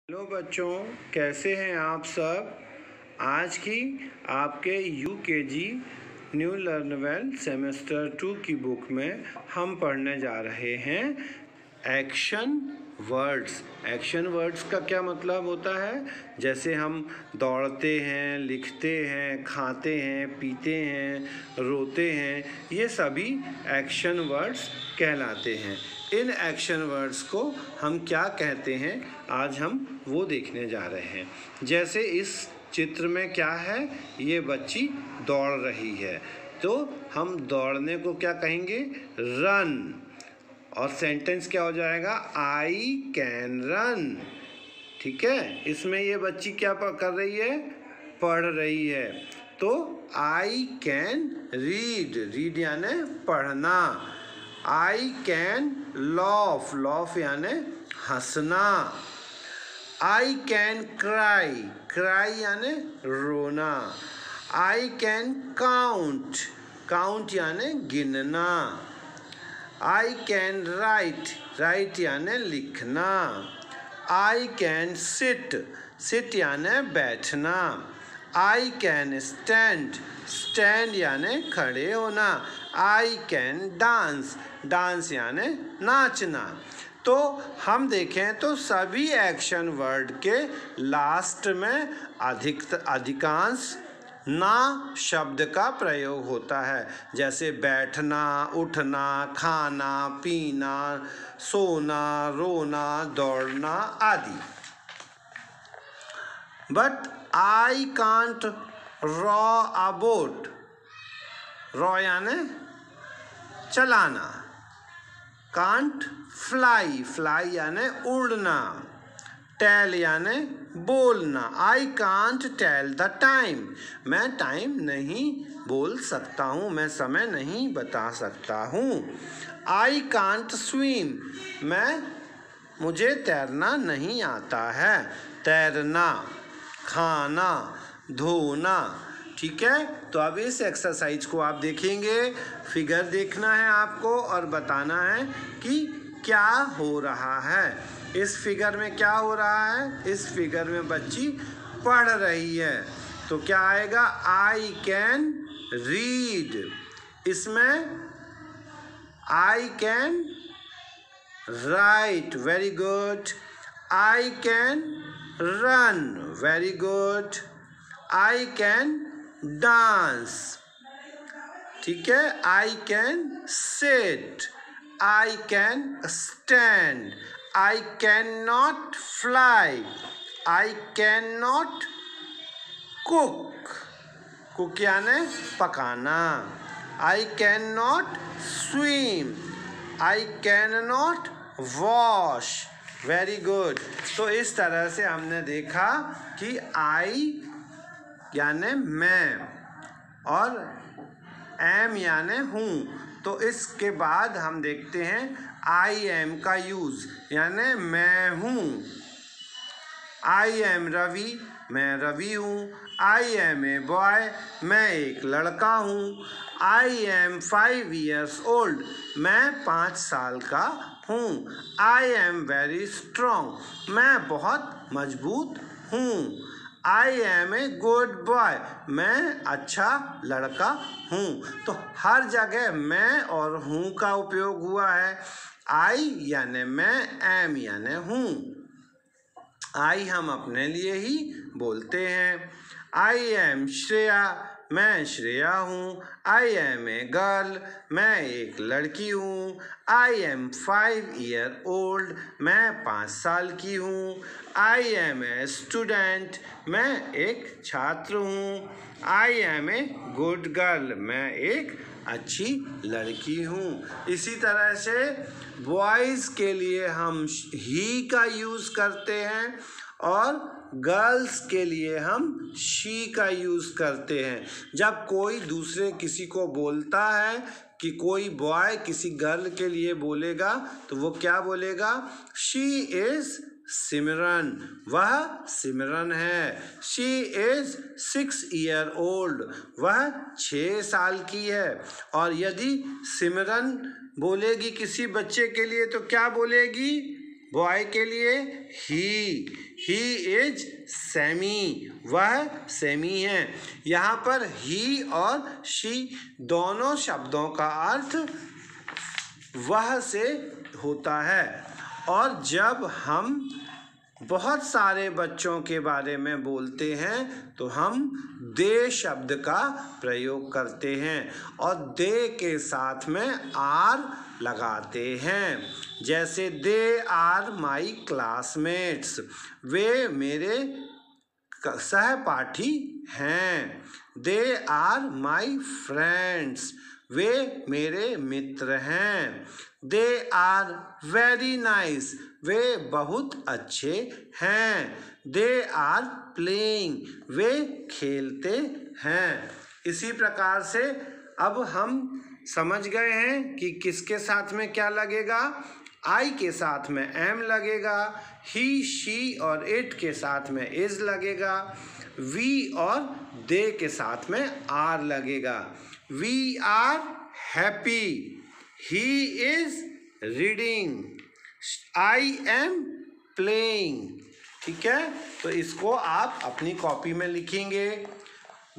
Hello बच्चों, कैसे हैं आप सब। आज की आपके UKG new learn well semester 2 की बुक में हम पढ़ने जा रहे हैं एक्शन वर्ड्स। एक्शन वर्ड्स का क्या मतलब होता है? जैसे हम दौड़ते हैं, लिखते हैं, खाते हैं, पीते हैं, रोते हैं, ये सभी एक्शन वर्ड्स कहलाते हैं। इन एक्शन वर्ड्स को हम क्या कहते हैं, आज हम वो देखने जा रहे हैं। जैसे इस चित्र में क्या है, ये बच्ची दौड़ रही है, तो हम दौड़ने को क्या कहेंगे? रन। और सेंटेंस क्या हो जाएगा? आई कैन रन। ठीक है, इसमें ये बच्ची क्या कर रही है? पढ़ रही है। तो आई कैन रीड, रीड यानी पढ़ना। आई कैन लॉफ, लॉफ यानी हंसना। आई कैन क्राई, क्राई यानी रोना। आई कैन काउंट, काउंट यानी गिनना। आई कैन राइट, राइट यानी लिखना। आई कैन सिट, सिट यानी बैठना। आई कैन स्टैंड, स्टैंड यानी खड़े होना। आई कैन डांस, डांस यानी नाचना। तो हम देखें तो सभी एक्शन वर्ड के लास्ट में अधिकांश ना शब्द का प्रयोग होता है, जैसे बैठना, उठना, खाना, पीना, सोना, रोना, दौड़ना आदि। But I can't raw a boat, raw यानी चलाना। कांट फ्लाई, फ्लाई यानी उड़ना। टेल यानी बोलना। I can't tell the time, मैं टाइम नहीं बोल सकता हूँ, मैं समय नहीं बता सकता हूँ। आई कांट स्विम, मुझे तैरना नहीं आता है। तैरना, खाना, धोना। ठीक है, तो अब इस एक्सरसाइज को आप देखेंगे, फिगर देखना है आपको और बताना है कि क्या हो रहा है। इस फिगर में क्या हो रहा है? इस फिगर में बच्ची पढ़ रही है, तो क्या आएगा? I can read. इसमें I can write, very good. I can run, very good. I can dance, ठीक है। I can sit, I can stand. I can not fly, I can not cook, cook यानी पकाना। I can not swim, I can not wash, very good. तो इस तरह से हमने देखा कि आई यानी मैं और एम यानी हूँ। तो इसके बाद हम देखते हैं आई एम का यूज़, यानी मैं हूँ। आई एम रवि, मैं रवि हूँ। आई एम ए बॉय, मैं एक लड़का हूँ। आई एम 5 years old, मैं 5 साल का हूँ। आई एम वेरी स्ट्रॉन्ग, मैं बहुत मजबूत हूँ। I am a good boy, मैं अच्छा लड़का हूँ। तो हर जगह मैं और हूँ का उपयोग हुआ है। आई यानी मैं, एम यानी हूँ। आई हम अपने लिए ही बोलते हैं। आई एम श्रेया, मैं श्रेया हूँ। आई एम ए गर्ल, मैं एक लड़की हूँ। आई एम 5 year old, मैं 5 साल की हूँ। आई एम ए स्टूडेंट, मैं एक छात्र हूँ। I am a good girl, मैं एक अच्छी लड़की हूँ। इसी तरह से बॉयज़ के लिए हम ही का यूज़ करते हैं और गर्ल्स के लिए हम शी का यूज़ करते हैं। जब कोई दूसरे किसी को बोलता है कि कोई बॉय किसी गर्ल के लिए बोलेगा तो वो क्या बोलेगा? शी इज़ सिमरन, वह सिमरन है। शी इज़ 6 year old, वह 6 साल की है। और यदि सिमरन बोलेगी किसी बच्चे के लिए तो क्या बोलेगी? बॉय के लिए ही इज सेमी, वह सेमी है। यहाँ पर ही और शी दोनों शब्दों का अर्थ वह से होता है। और जब हम बहुत सारे बच्चों के बारे में बोलते हैं तो हम दे शब्द का प्रयोग करते हैं और दे के साथ में आर लगाते हैं। जैसे दे आर माई क्लासमेट्स, वे मेरे सहपाठी हैं। दे आर माई फ्रेंड्स, वे मेरे मित्र हैं। दे आर वेरी नाइस, वे बहुत अच्छे हैं। दे आर प्लेइंग, वे खेलते हैं। इसी प्रकार से अब हम समझ गए हैं कि किसके साथ में क्या लगेगा। आई के साथ में एम लगेगा, ही शी और इट के साथ में इज लगेगा, वी और दे के साथ में आर लगेगा। We are happy, he is reading, I am playing. ठीक है, तो इसको आप अपनी कॉपी में लिखेंगे।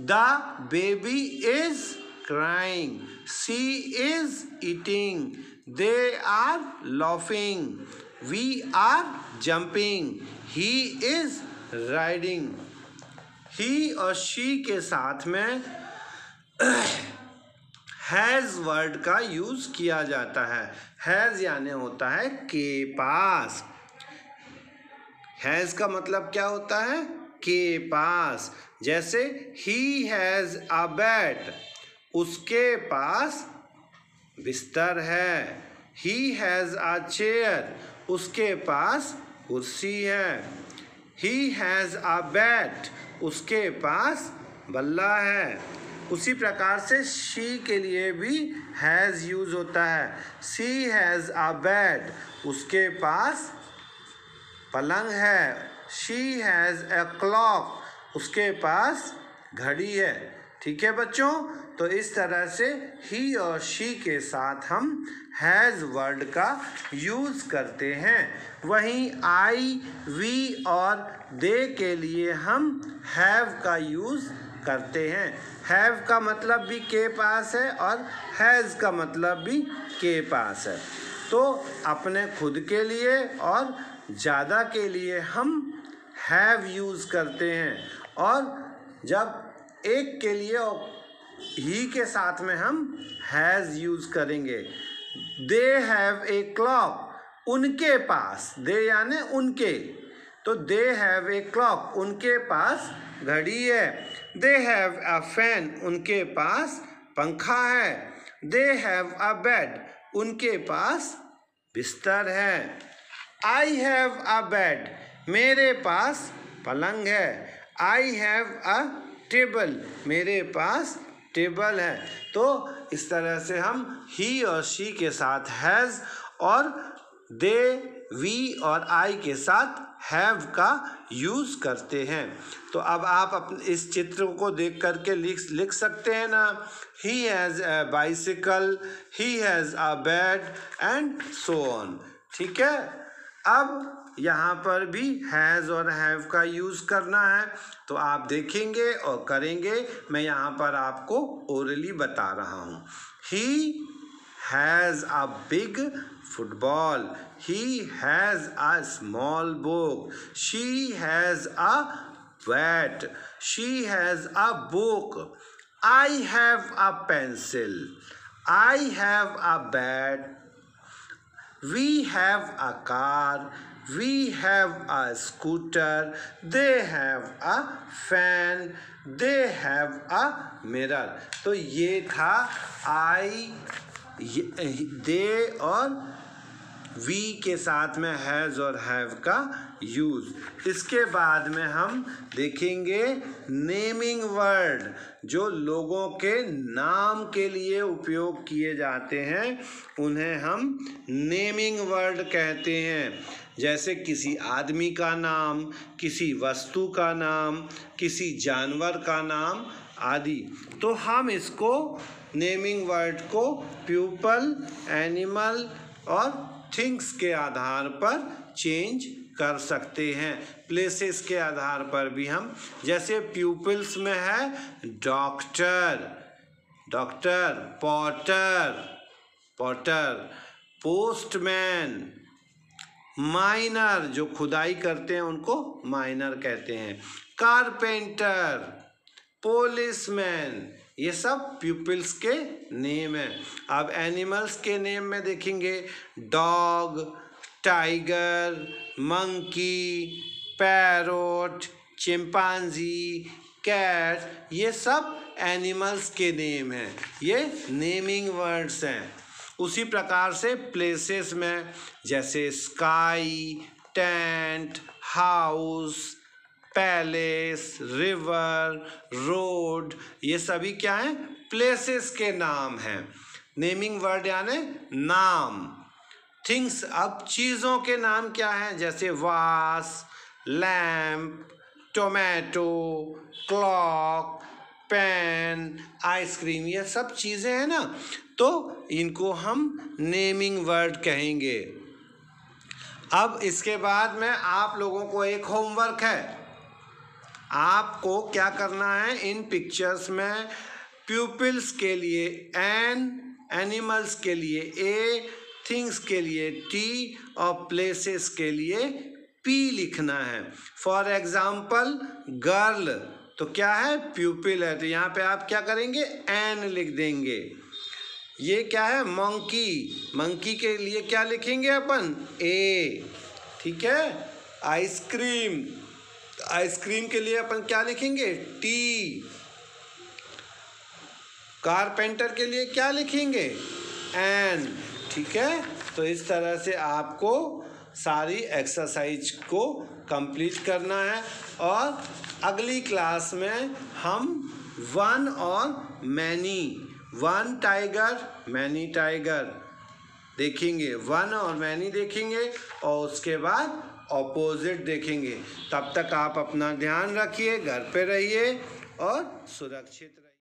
The baby is crying, she is eating, they are laughing, we are jumping, he is riding। He और she के साथ में हैज़ वर्ड का यूज किया जाता है। हैज़ यानी होता है के पास। हैज़ का मतलब क्या होता है, के पास। जैसे ही हैज़ अ बेड, उसके पास बिस्तर है। ही हैज़ अ चेयर, उसके पास कुर्सी है। ही हैज़ अ बैट, उसके पास बल्ला है। उसी प्रकार से शी के लिए भी हैज़ यूज होता है। शी हैज़ अ बेड, उसके पास पलंग है। शी हैज़ अ क्लॉक, उसके पास घड़ी है। ठीक है बच्चों, तो इस तरह से ही और शी के साथ हम हैज़ वर्ड का यूज़ करते हैं। वहीं आई, वी और दे के लिए हम हैव का यूज़ करते हैं। हैव का मतलब भी के पास है और हैज़ का मतलब भी के पास है। तो अपने खुद के लिए और ज़्यादा के लिए हम हैव यूज़ करते हैं, और जब एक के लिए ही के साथ में हम हैज़ यूज़ करेंगे। दे हैव ए क्लॉक, उनके पास, दे यानी उनके, तो दे हैव ए क्लॉक, उनके पास घड़ी है। दे हैव अ फैन, उनके पास पंखा है। दे हैव अ बेड, उनके पास बिस्तर है। आई हैव अ बेड, मेरे पास पलंग है। आई हैव अ टेबल, मेरे पास टेबल है। तो इस तरह से हम ही और शी के साथ हैज़ और दे, वी और आई के साथ हैव का यूज़ करते हैं। तो अब आप अपने इस चित्र को देख करके लिख सकते हैं ना। He has a bicycle, he has a bed and so on. ठीक है, अब यहाँ पर भी हैज़ और हैव का यूज़ करना है, तो आप देखेंगे और करेंगे। मैं यहाँ पर आपको ओरली बता रहा हूँ। He has a big football, he has a small book, she has a bat, she has a book, I have a pencil, I have a bat, we have a car, we have a scooter, they have a fan, they have a mirror। तो ये था आई, दे और we के साथ में has और have का use. इसके बाद में हम देखेंगे नेमिंग वर्ड, जो लोगों के नाम के लिए उपयोग किए जाते हैं, उन्हें हम नेमिंग वर्ड कहते हैं। जैसे किसी आदमी का नाम, किसी वस्तु का नाम, किसी जानवर का नाम आदि। तो हम इसको नेमिंग वर्ड को पीपल, एनिमल और थिंग्स के आधार पर चेंज कर सकते हैं। प्लेसेस के आधार पर भी हम, जैसे प्यूपिल्स में है doctor, doctor, Potter, Potter, postman, minor, जो खुदाई करते हैं उनको माइनर कहते हैं, कारपेंटर, पुलिसमैन, ये सब प्यूपिल्स के नेम हैं। अब एनिमल्स के नेम में देखेंगे dog, tiger, monkey, parrot, chimpanzee, cat, ये सब एनिमल्स के नेम हैं, ये नेमिंग वर्ड्स हैं। उसी प्रकार से प्लेसेस में जैसे sky, tent, house, palace, river, road, ये सभी क्या हैं? प्लेसेस के नाम हैं। नेमिंग वर्ड यानी नाम। थिंग्स, अब चीज़ों के नाम क्या हैं? जैसे vase, lamp, tomato, clock, pen, ice cream, ये सब चीज़ें हैं ना, तो इनको हम नेमिंग वर्ड कहेंगे। अब इसके बाद में आप लोगों को एक होमवर्क है। आपको क्या करना है? इन पिक्चर्स में प्यूपिल्स के लिए एन, एनिमल्स के लिए ए, थिंग्स के लिए टी और प्लेसेस के लिए पी लिखना है। फॉर एग्जाम्पल गर्ल तो क्या है? प्यूपिल है, तो यहाँ पे आप क्या करेंगे? एन लिख देंगे। ये क्या है? मंकी, मंकी के लिए क्या लिखेंगे अपन? ए, ठीक है। आइसक्रीम, आइसक्रीम के लिए अपन क्या लिखेंगे? टी। कारपेंटर के लिए क्या लिखेंगे? एन, ठीक है। तो इस तरह से आपको सारी एक्सरसाइज को कंप्लीट करना है और अगली क्लास में हम वन और many, one tiger, many tiger देखेंगे, वन और मैनी देखेंगे और उसके बाद ऑपोजिट देखेंगे। तब तक आप अपना ध्यान रखिए, घर पे रहिए और सुरक्षित रहिए।